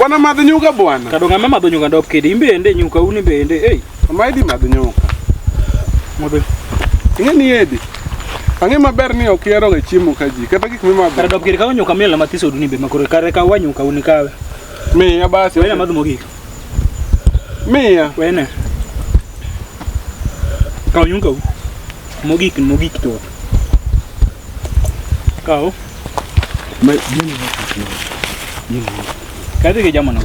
Bwana madho nyuka bwana. Kadonga mama madho nyuka ndop kidi imbende nyuka uni bende. Amaidi madho nyuka. Modho. Ingeni edi. Ange maber ni okiero ga chiemo ka ji. Kata gik mima ber. Ndop kidi ka nyuka miel matiso duni be makore kare ka wa nyuka uni kawe. Miya basi. Wena madho mogik. Miya. Wena. Kau nyuka u. Mogik to. Kau. Mai Kade ke jamana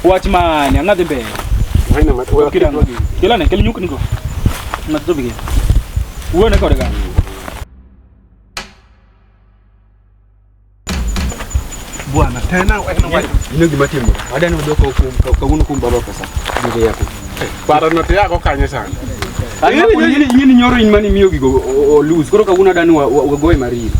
watchman angade be haina mat wa kila ne kele nyuk niko na to bige uone ko daga bwana tena ino gima timo adani odoko kawuno kumbaba pesa bige yako para note yako kanye sana yini nyoro in mani miyo gigo o lose koro kawuno adani wa goy mari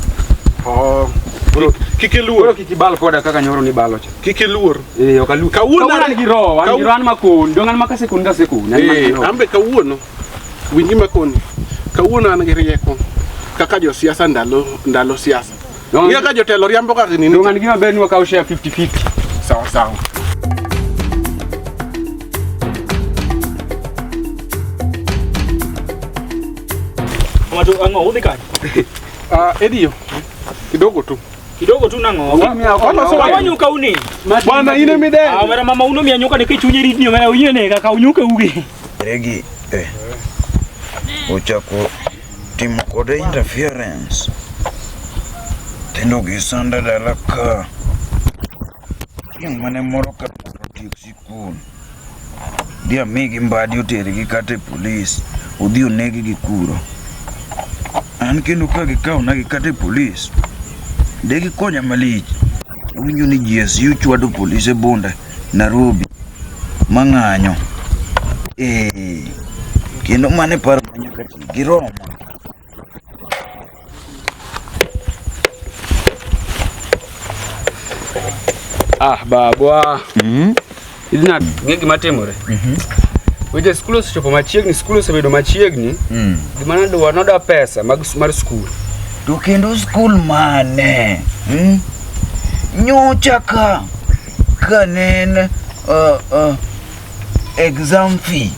Kikiluor kikibal koda kaka nyoro ni balo cha kikiluor okalu kawuono gi ro an makon dongan makase kun ga sekun ambe kawuono winji makon kawuono an gi rieko kaka jo siasa ndalo siasa ya ka jotelo riambo ka nini dongan gi maber ni wakaw share 50-50 sawa Watu ango udika Edio kidogo tu nango kama nyuka uni bwana ine mideni mara mama uno mia nyuka nikichunye ridni mara uyene kaka unyuka uge regi ochako timo kode interference tendo gisanda dalaka yang mane moro ka tiek sikul dia migi mbadi otere gi kate police odhi onegi gi kuro an kendo ka gikaw na gi kate police degi konya malich winjo ni GSU chwado police bonda Nairobi mang'anyo kendo mane paro nyaka giromo babwa idina ngegi matemore weje skulu chopo machiegni skulu sebedo machiegni gimana wanoda pesa mar skulu to kendo skul mane nyocha kanen exam fee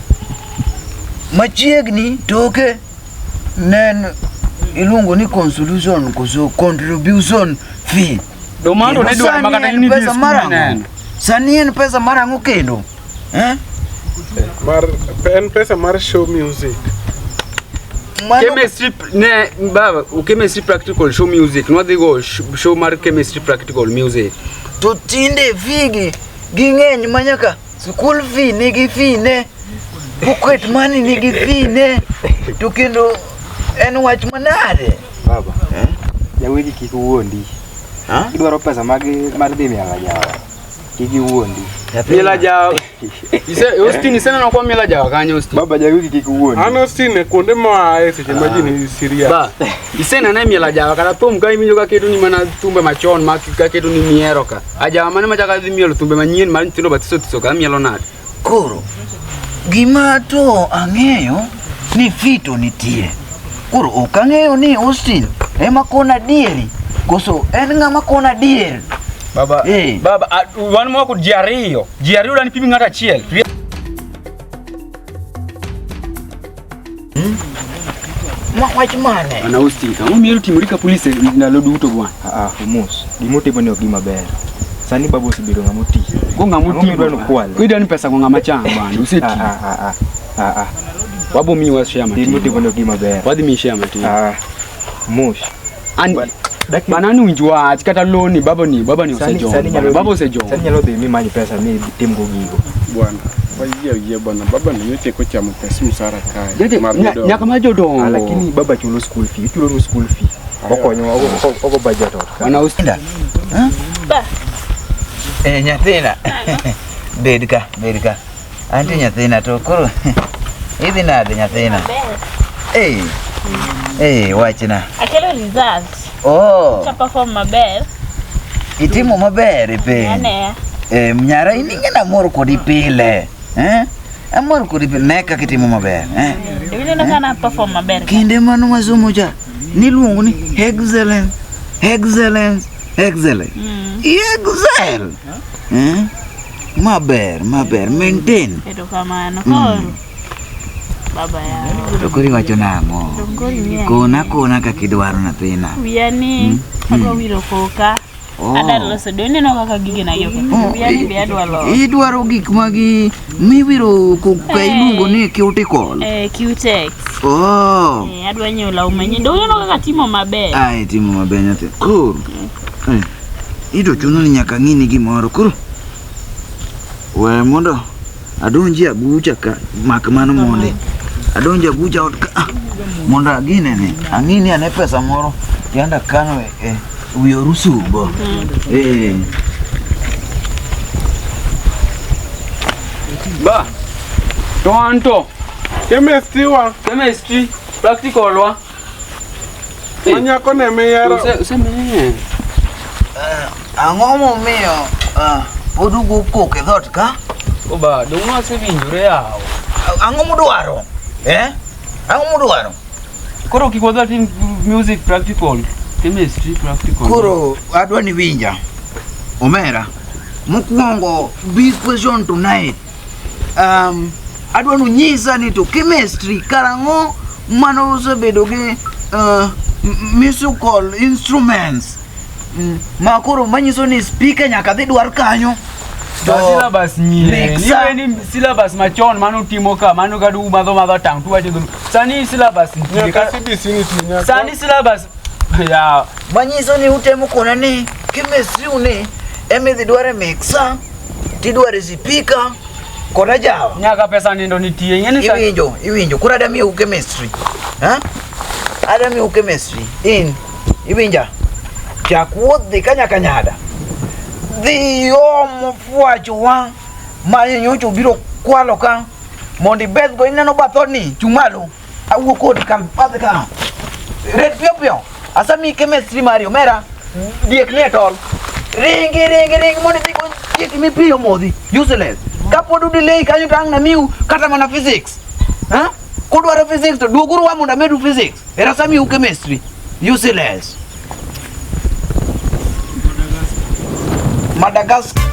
machiegni toke nen ilungo ni contribution contribution fee domando ne dwa makata ni pesa marango sani en pesa marango kendo pesa mar show music chemistry ne baba chemistry practical show music no digo show mar chemistry practical music to tinde figi gingeny manyaka school fee nigi fee ne pocket money nigi fee ne to kendo en wach manade baba jawegi kikuondi idwaro pesa mar dhi miala jawa kikiuondi miala jawa Austin isena na kwa miala jawa kanyo Austin baba jawegi kikuondi Austin kuonde moae seche majini siria ba isena na miala jawa kala tom kai minyo ka keto ni mana tumbe machon ma ka keto ni miero ka ajawa mane machaka dhi mielo tumbe manyien mar nyithindo batiso ka mielo nade koro gima to ang'eyo ni fito nitie koro ok ang'eyo ni Austin ema kona dieri koso en ng'ama kona dieri baba baba wan mo ko jiario dan pimi ngata chiel wach mane ana Austin ka mielo timurika police ndalo duto bwana mos gimotimo ni ogima ber sani babo osibiro ng'amoti ko ng'amoti dwano kwale kuidani pesa ko ng'ama chang bwana useti wabo mi wa share mati gimotimo ni ogima ber wadhi mi share mati mos banani unjwa kata loni baba ni osejo baba osejo sani nyalo dhi mi manyi pesa mi tim go gigo bwana wajia bwana baba ni yote ko chamo pesa msara kai nyaka majodo lakini baba chulo school fee chulo no school fee okonyo ogo budget ot ana ustinda ba nyathina bedka anti nyathina to koro idhi nade nyathina wachna akelo result cha perform maber itimo maber pe mnyara iningena mor kodi pile amor kodi pile neka kitimo maber ile kana perform maber kinde manu masomo cha niluongo ni Excel. Excel. Maber, maintain. Erokamano. Koro. Baba yao. To kori wacho nang'o? Kona kaka idwaro nathina. Wiyani adwa wiro koka. Adwa loso dende no kaka gige na yo. Wiyani be adwa loso. Idwaro gik magi miwiro koka iluongo ni cuticle. Cutex. Oh. Adwa nyiewo law manyien. Do no kaka timo maber. Ai timo maber nyathi. Koro. Ido chuno ni nyaka ng'ini gimoro koro. We mondo adonji abucha ka mak mano monde. Adonji abucha ot ka mondo agine ne ang'ini ane pesa moro yanda kano wi orusubo. Ba. Tonto. Chemistry practical wa. Manyako ne meyaro. Useme. Ang'o momiyo podugo kok e dhot ka? Oba, dong wasewinjore yawo. Ang'o mudwaro? Ang'o mudwaro? Koro kik wadhi tim music practical, chemistry practical. Koro adwa ni winja. Omera, mokwongo big question tonight. Adwa nu nyisa ni to chemistry karang'o mano osebedo gi musical instruments. Ma koro manyiso ni speaker nyaka dhi dwar kanyo. Syllabus nyie. Ni syllabus machon mano timo ka, mano kadu madho tang tu wacho. Sani syllabus Nyaka CBC ni tinya. Sani syllabus ya manyiso ni utemo kona ni chemistry une emidhi dware mixa tidware speaker kona jawa. Nyaka pesa nindo nitie. Ngeni sa Iwinjo kura adami u chemistry. Adami u chemistry. Iwinja. Chakuodhi kanyakanyada. Dhi omo fuacho wang' manye nyocho biro kwalo ka mondi beth go ineno bathoni chumalo awuok kodi kam padh ka red pio asami chemistry mari Omera diek ni etol ringi mondi dhi go diek mi piyo modhi useless kapod udilei kanyo tang' na miu kata mana physics kudwaro physics to duoguru wa mondo amedu physics era sami u chemistry useless Madagascar